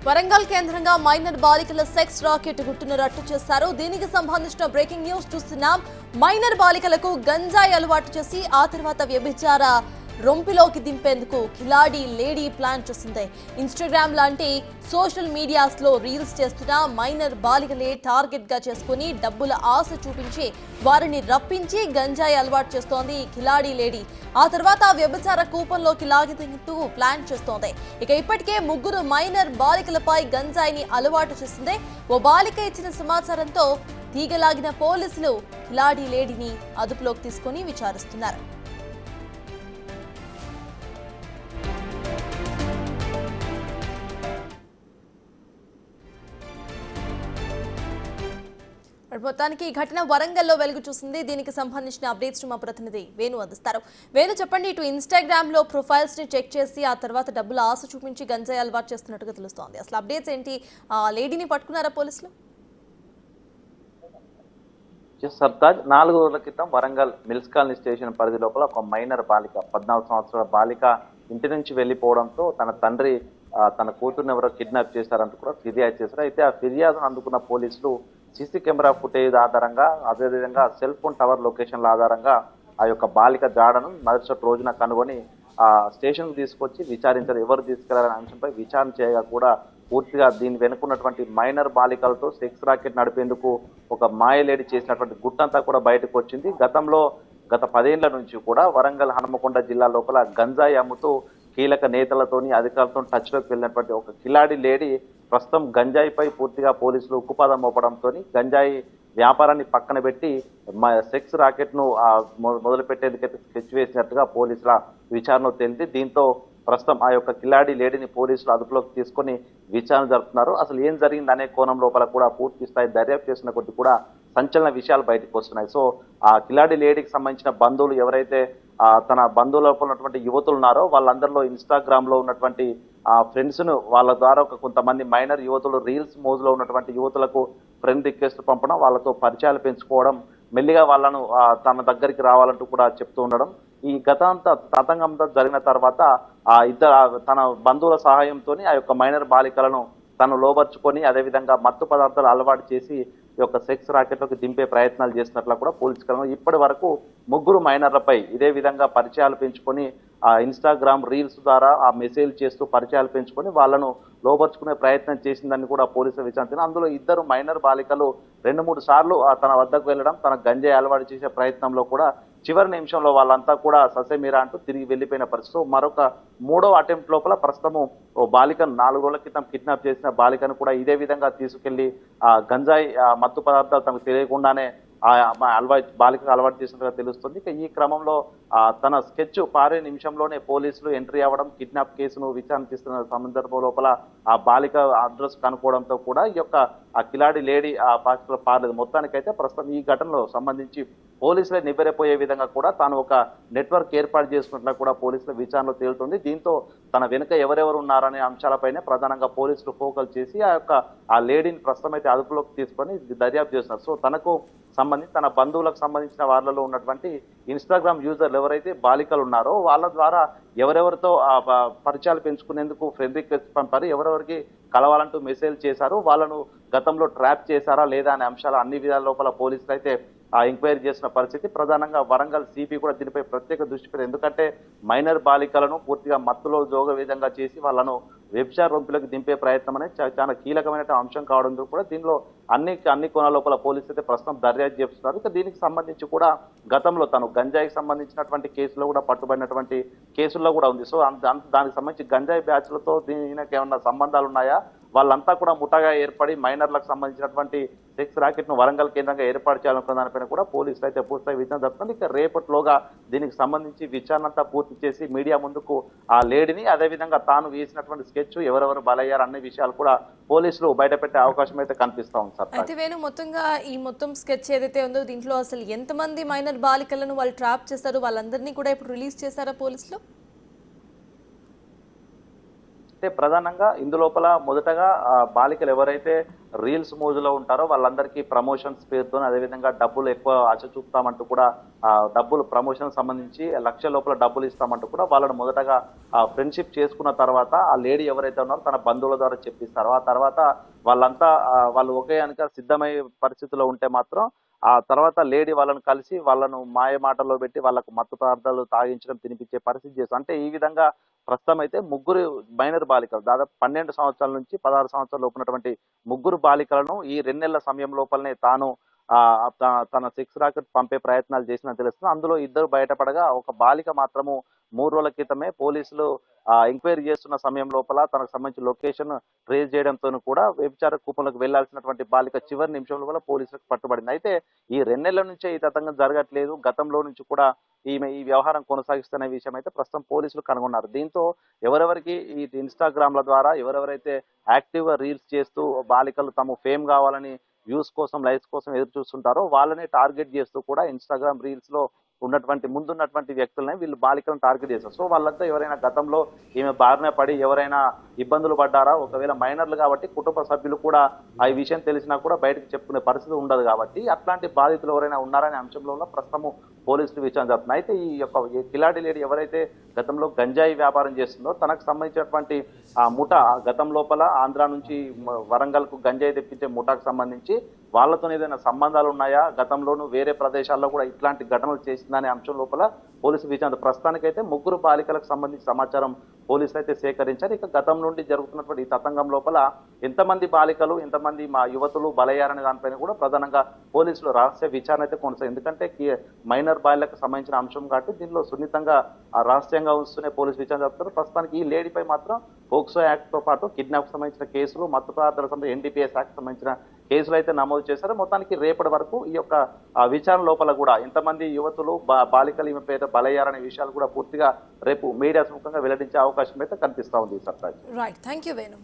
వరంగల్ కేంద్రంగా మైనర్ బాలికల sex racket గుట్టును రట్టు చేశారు. దీనికి సంబంధించిన బ్రేకింగ్ న్యూస్ చూస్తున్నాం. మైనర్ బాలికలకు గంజాయి అలవాటు చేసి ఆ తర్వాత వ్యభిచార రొంపిలోకి దింపేందుకు కిలాడి లేడీ ప్లాన్ చేసింది. ఇన్స్టాగ్రామ్ లాంటి సోషల్ మీడియాస్ లో రీల్స్ చేస్తున్న మైనర్ బాలికలే టార్గెట్ గా చేసుకుని డబ్బుల ఆశ చూపించి వారిని రప్పించి గంజాయి అలవాటు చేస్తోంది ఈ కిలాడి లేడీ. ఆ తర్వాత వ్యభిచార కూపంలోకి లాగితూ ప్లాన్ చేస్తోంది. ఇక ఇప్పటికే 3 మైనర్ బాలికలపై గంజాయిని అలవాటు చేసింది. ఓ బాలిక ఇచ్చిన సమాచారంతో తీగలాగిన పోలీసులు కిలాడి లేడీని అదుపులోకి తీసుకుని విచారిస్తున్నారు. మొత్తానికి ఈ ఘటన వరంగల్లో వెలుగు చూసింది. దీనికి సంబంధించిన అప్డేట్స్ మా ప్రతినిధి వేణు అందిస్తారు. వేణు, చెప్పండి. ఇటు ఇన్స్టాగ్రామ్ లో ప్రొఫైల్స్ ని చెక్ చేసి ఆ తర్వాత డబ్బుల ఆశ చూపించి గంజాయి అలవాటు చేస్తున్నట్టుగా తెలుస్తోంది. అసలు అప్డేట్స్ ఏంటి? లేడీని పట్టుకున్నారా పోలీసులు? సర్తాజ్ 4 రోజుల క్రితం వరంగల్ మిల్స్ కాలనీ స్టేషన్ పరిధి లోపల ఒక మైనర్ బాలిక 14 సంవత్సరాల బాలిక ఇంటి నుంచి వెళ్లిపోవడంతో తన తండ్రి తన కూతురుని ఎవరో కిడ్నాప్ చేశారంటూ కూడా ఫిర్యాదు చేశారు. అయితే ఆ ఫిర్యాదును అందుకున్న పోలీసులు సీసీ కెమెరా ఫుటేజ్ ఆధారంగా, అదేవిధంగా సెల్ ఫోన్ టవర్ లొకేషన్ల ఆధారంగా ఆ యొక్క బాలిక జాడను మరుసటి రోజున కనుగొని ఆ స్టేషన్కు తీసుకొచ్చి విచారించారు. ఎవరు తీసుకెళ్లారనే అంశంపై విచారణ చేయగా కూడా పూర్తిగా దీని వెనుకున్నటువంటి మైనర్ బాలికలతో సెక్స్ రాకెట్ నడిపేందుకు ఒక మాయలేడి చేసినటువంటి గుట్టంతా కూడా బయటకు వచ్చింది. గత 10 ఏళ్ల నుంచి కూడా వరంగల్ హనుమకొండ జిల్లా లోపల గంజాయి అమ్ముతూ కీలక నేతలతోని అధికారులతో టచ్ లోకి వెళ్ళినటువంటి ఒక కిలాడి లేడీ ప్రస్తుతం గంజాయిపై పూర్తిగా పోలీసులు ఉక్కుపాదం మోపడంతో గంజాయి వ్యాపారాన్ని పక్కన పెట్టి సెక్స్ రాకెట్ ను మొదలు పెట్టేందుకైతే స్కెచ్ వేసినట్టుగా పోలీసుల విచారణ తేలింది. దీంతో ప్రస్తుతం ఆ యొక్క కిలాడి లేడీని పోలీసులు అదుపులోకి తీసుకుని విచారణ జరుపుతున్నారు. అసలు ఏం జరిగింది అనే కోణం లోపల కూడా పూర్తి స్థాయి దర్యాప్తు చేసిన కొద్ది కూడా సంచలన విషయాలు బయటకు వస్తున్నాయి. సో ఆ కిలాడి లేడీకి సంబంధించిన బంధువులు ఎవరైతే తన బంధువుల ఉన్నటువంటి యువతులు ఉన్నారో వాళ్ళందరిలో ఇన్స్టాగ్రామ్ లో ఉన్నటువంటి ఫ్రెండ్స్ ను వాళ్ళ ద్వారా కొంతమంది మైనర్ యువతులు రీల్స్ మోజులో ఉన్నటువంటి యువతులకు ఫ్రెండ్ రిక్వెస్ట్ పంపడం, వాళ్ళతో పరిచయాలు పెంచుకోవడం, మెల్లిగా వాళ్ళను తన దగ్గరికి రావాలంటూ కూడా చెప్తూ ఉండడం. ఈ తతంగంతో జరిగిన తర్వాత తన బంధువుల సహాయంతో ఆ యొక్క మైనర్ బాలికలను తను లోబర్చుకొని అదేవిధంగా మత్తు పదార్థాలు అలవాటు చేసి ఈ యొక్క సెక్స్ రాకెట్లకు దింపే ప్రయత్నాలు చేసినట్లు కూడా పోలీసు కథనం. ఇప్పటి వరకు 3 మైనర్లపై ఇదే విధంగా పరిచయాలు పెంచుకొని ఇన్స్టాగ్రామ్ రీల్స్ ద్వారా ఆ మెసేజ్ చేస్తూ పరిచయాలు పెంచుకొని వాళ్ళను లోపరుచుకునే ప్రయత్నం చేసిందని కూడా పోలీసులు విచారించారు. అందులో 2 మైనర్ బాలికలు 2-3 సార్లు తన వద్దకు వెళ్ళడం, తన గంజాయి అలవాటు చేసే ప్రయత్నంలో కూడా చివరి నిమిషంలో వాళ్ళంతా కూడా ససేమిరా అంటూ తిరిగి వెళ్లిపోయిన పరిస్థితి. మరొక 3వ అటెంప్ట్ లోపల ప్రస్తుతము ఓ బాలికను 4 రోజుల క్రితం కిడ్నాప్ చేసిన బాలికను కూడా ఇదే విధంగా తీసుకెళ్లి గంజాయి మత్తు పదార్థాలు తనకు తెలియకుండానే బాలికకు అలవాటు చేసినట్టుగా తెలుస్తుంది. ఇక ఈ క్రమంలో తన స్కెచ్ పారే నిమిషంలోనే పోలీసులు ఎంట్రీ అవ్వడం, కిడ్నాప్ కేసును విచారణ చేస్తున్న సందర్భం లోపల ఆ బాలిక అడ్రస్ కనుక్కోవడంతో కూడా ఈ యొక్క ఆ కిలాడి లేడీ ఆ పార్టీలో పారలేదు. మొత్తానికైతే ప్రస్తుతం ఈ ఘటనలో సంబంధించి పోలీసులే నివ్వెరపోయే విధంగా కూడా తాను ఒక నెట్వర్క్ ఏర్పాటు చేసుకున్నట్లు కూడా పోలీసుల విచారణలో తేలుతుంది. దీంతో తన వెనుక ఎవరెవరు ఉన్నారనే అంశాలపైనే ప్రధానంగా పోలీసులు ఫోకస్ చేసి ఆ లేడీని ప్రస్తుతం అయితే అదుపులోకి తీసుకొని దర్యాప్తు చేస్తున్నారు. సో తనకు సంబంధించి తన బంధువులకు సంబంధించిన వాళ్ళలో ఉన్నటువంటి ఇన్స్టాగ్రామ్ యూజర్లు ఎవరైతే బాలికలు ఉన్నారో వాళ్ళ ద్వారా ఎవరెవరితో పరిచయాలు పెంచుకునేందుకు ఫ్రెండ్ రిక్వెస్ట్ పంపారు, ఎవరెవరికి కలవాలంటూ మెసేజ్ చేశారు, వాళ్ళను గతంలో ట్రాప్ చేశారా లేదా అనే అంశాలు అన్ని విధాల లోపల పోలీసులు అయితే ఎంక్వైరీ చేసిన పరిస్థితి. ప్రధానంగా వరంగల్ సిపి కూడా దీనిపై ప్రత్యేక దృష్టి పెట్టారు. ఎందుకంటే మైనర్ బాలికలను పూర్తిగా మత్తులో జోగ విధంగా చేసి వాళ్ళను వ్యభిచార రొంపిలోకి దింపే ప్రయత్నం అనేది చాలా కీలకమైన అంశం కావడంతో కూడా దీనిలో అన్ని కోణాల లోపల పోలీసులు అయితే ప్రస్తుతం దర్యాప్తు చేస్తున్నారు. ఇక దీనికి సంబంధించి కూడా గతంలో తను గంజాయికి సంబంధించినటువంటి కేసులో కూడా పట్టుబడినటువంటి కేసుల్లో కూడా ఉంది. సో దానికి సంబంధించి గంజాయి బ్యాచ్లతో దీనికి ఏమన్నా సంబంధాలు ఉన్నాయా, వాళ్ళంతా కూడా ముఠాగా ఏర్పడి మైనర్లకు సంబంధించినటువంటి సెక్స్ రాకెట్ ను వరంగల్ కేంద్రంగా ఏర్పాటు చేయాలనుకున్న దానిపైన కూడా పోలీసులు అయితే పూర్తిగా విచారణ జరుపుతుంది. ఇక రేపటిలోగా దీనికి సంబంధించి విచారణ అంతా పూర్తి చేసి మీడియా ముందుకు ఆ లేడీని అదేవిధంగా తాను వేసినటువంటి స్కెచ్ ఎవరెవరు బలయ్యారు అనే విషయాలు కూడా పోలీసులు బయటపెట్టే అవకాశం అయితే కనిపిస్తా ఉంది సార్. అయితే వేణు, మొత్తంగా ఈ మొత్తం స్కెచ్ ఏదైతే ఉందో దీంట్లో అసలు ఎంతమంది మైనర్ బాలికలను వాళ్ళు ట్రాప్ చేశారు, వాళ్ళందరినీ కూడా ఇప్పుడు రిలీజ్ చేశారా పోలీసులు? అంటే ప్రధానంగా ఇందులోపల మొదటగా బాలికలు ఎవరైతే రీల్స్ మోజులో ఉంటారో వాళ్ళందరికీ ప్రమోషన్స్ పేరుతో అదేవిధంగా డబ్బులు ఎక్కువ ఆశ చూపుతామంటూ కూడా డబ్బులు ప్రమోషన్ సంబంధించి లక్ష లోపల డబ్బులు ఇస్తామంటూ కూడా వాళ్ళని మొదటగా ఫ్రెండ్షిప్ చేసుకున్న తర్వాత ఆ లేడీ ఎవరైతే ఉన్నారో తన బంధువుల ద్వారా చెప్పిస్తారో ఆ తర్వాత వాళ్ళంతా వాళ్ళు ఒకే కనుక సిద్ధమయ్యే పరిస్థితిలో ఉంటే మాత్రం ఆ తర్వాత లేడీ వాళ్ళను కలిసి వాళ్ళను మాయ మాటల్లో పెట్టి వాళ్ళకు మత్తు పదార్థాలు తాగించడం తినిపించే పరిస్థితి చేస్తారు. అంటే ఈ విధంగా ప్రస్తుతం అయితే ముగ్గురు మైనర్ బాలికలు దాదాపు 12 సంవత్సరాల నుంచి 16 సంవత్సరాలు ఉన్నటువంటి ముగ్గురు బాలికలను ఈ 2 నెలల సమయం లోపలనే తాను తన సెక్స్ రాకెట్ పంపే ప్రయత్నాలు చేసినా తెలుస్తుంది. అందులో ఇద్దరు బయటపడగా ఒక బాలిక మాత్రము 3 రోజుల క్రితమే పోలీసులు ఎంక్వైరీ చేస్తున్న సమయం లోపల తనకు సంబంధించిన లొకేషన్ ట్రేస్ చేయడంతో కూడా వ్యభిచార కూపంలోకి వెళ్లాల్సినటువంటి బాలిక చివరి నిమిషంలో కూడా పోలీసులకు పట్టుబడింది. అయితే ఈ 2 నెలల నుంచే ఈ తతంగం జరగట్లేదు, గతంలో నుంచి కూడా ఈమె ఈ వ్యవహారం కొనసాగిస్తున్న విషయం అయితే ప్రస్తుతం పోలీసులు కనుగొన్నారు. దీంతో ఎవరెవరికి ఈ ఇన్స్టాగ్రామ్ల ద్వారా ఎవరెవరైతే యాక్టివ్ గా రీల్స్ చేస్తూ బాలికలు తమ ఫేమ్ కావాలని వ్యూస్ కోసం లైక్స్ కోసం ఎదురు చూస్తుంటారో వాళ్ళని టార్గెట్ చేస్తూ కూడా ఇన్స్టాగ్రామ్ రీల్స్ లో ముందున్నటువంటి వ్యక్తులని వీళ్ళు బాలికలను టార్గెట్ చేస్తారు. సో వాళ్ళంతా ఎవరైనా గతంలో ఈమె బారిన పడి ఎవరైనా ఇబ్బందులు పడ్డారా, ఒకవేళ మైనర్లు కాబట్టి కుటుంబ సభ్యులు కూడా ఆ విషయం తెలిసినా కూడా బయటకు చెప్పుకునే పరిస్థితి ఉండదు కాబట్టి అట్లాంటి బాధితులు ఎవరైనా ఉన్నారనే అంశంలో ప్రస్తుతము పోలీసులు విచారణ జరుపుతున్నారు. అయితే ఈ యొక్క కిలాడి లేడీ ఎవరైతే గతంలో గంజాయి వ్యాపారం చేస్తుందో తనకు సంబంధించినటువంటి ఆ ముఠా గతం లోపల ఆంధ్ర నుంచి వరంగల్ కు గంజాయి తెప్పించే ముఠాకు సంబంధించి వాళ్ళతో ఏదైనా సంబంధాలు ఉన్నాయా, గతంలోనూ వేరే ప్రదేశాల్లో కూడా ఇట్లాంటి ఘటనలు చేసిందనే అంశం లోపల పోలీసు విచారణ. ప్రస్తుతానికైతే ముగ్గురు బాలికలకు సంబంధించి సమాచారం పోలీసులు అయితే సేకరించారు. ఇక గతం నుండి జరుగుతున్నటువంటి ఈ తతంగం లోపల ఎంతమంది బాలికలు ఎంతమంది మా యువతులు బలయ్యారనే దానిపైన కూడా ప్రధానంగా పోలీసులు రహస్య విచారణ అయితే కొనసాగింది. ఎందుకంటే మైనర్ బాలికలకు సంబంధించిన అంశం కాబట్టి దీనిలో సున్నితంగా రహస్యంగా ఉంచుతూనే పోలీసు విచారణ జరుపుతారు. ప్రస్తుతానికి ఈ లేడీపై మాత్రం పోక్సో యాక్ట్ తో పాటు కిడ్నాప్ సంబంధించిన కేసులు, మత్తు పదార్థాలకు సంబంధించిన ఎన్డీపీఎస్ యాక్ట్ సంబంధించిన కేసులు అయితే నమోదు చేశారు. మొత్తానికి రేపటి వరకు ఈ యొక్క విచారణ లోపల కూడా ఎంతమంది యువతులు బాలికలు ఈమె పేద బలయ్యారనే విషయాలు కూడా పూర్తిగా రేపు మీడియా ముఖంగా వెల్లడించే అవకాశం అయితే కనిపిస్తా ఉంది. Sartaj. Right, thank you Venu.